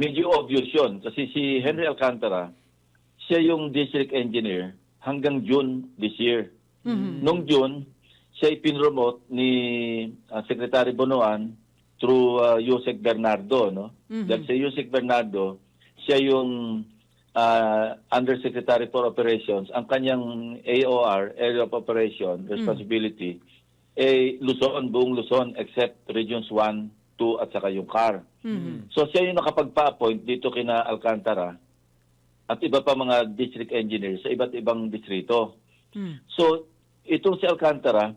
medyo obvious yun. Kasi si Henry Alcantara, siya yung district engineer hanggang June this year. Noong June, siya ipinromote ni Secretary Bonoan through Yusek Bernardo. No? Dahil si Yusek Bernardo, siya yung Undersecretary for Operations. Ang kanyang AOR, Area of Operation, Responsibility, Luzon, buong Luzon, except Regions 1, 2, at saka yung CAR. So siya yung nakapagpa-appoint dito kina Alcantara at iba pa mga district engineers sa iba't ibang distrito. So itong si Alcantara,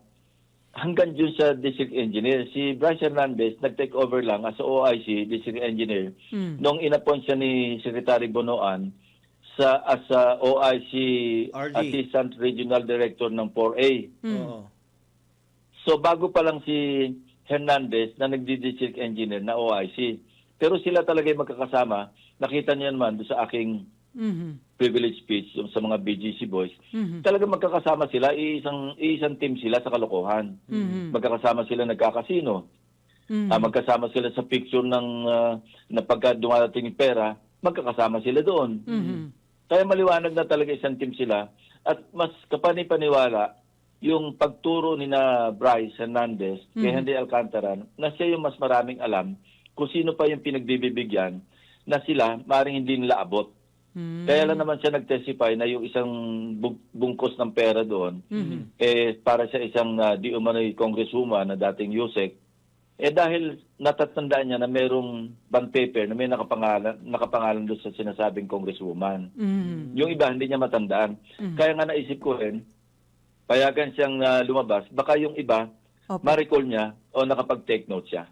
hanggang dun sa district engineer, si Bryce Hernandez nag-take over lang as OIC, district engineer, nung inappoint siya ni Secretary Bonoan as OIC RD. Assistant Regional Director ng 4A. Oo. So bago pa lang si Hernandez na nagdi-district engineer na OIC. Pero sila talaga yung magkakasama. Nakita niyo naman doon sa aking privilege speech sa mga BGC boys. Talaga magkakasama sila, isang team sila sa kalokohan. Magkakasama sila nagkakasino. Magkasama sila sa picture na pagka dumarating yung pera, magkakasama sila doon. Kaya maliwanag na talaga isang team sila. At mas kapanipaniwala yung pagturo ni na Bryce Hernandez kay Henry Alcantara na siya yung mas maraming alam kung sino pa yung pinagbibigyan na sila maaaring hindi nila abot. Kaya lang naman siya nag-testify na yung isang bungkos ng pera doon para sa isang di umano'y congresswoman na dating Yusek, dahil natatandaan niya na merong bond paper na may nakapangalan doon sa sinasabing congresswoman. Yung iba hindi niya matandaan. Kaya nga naisip ko rin, payagan siyang lumabas, baka yung iba, ma-recall niya o nakapag-take note siya.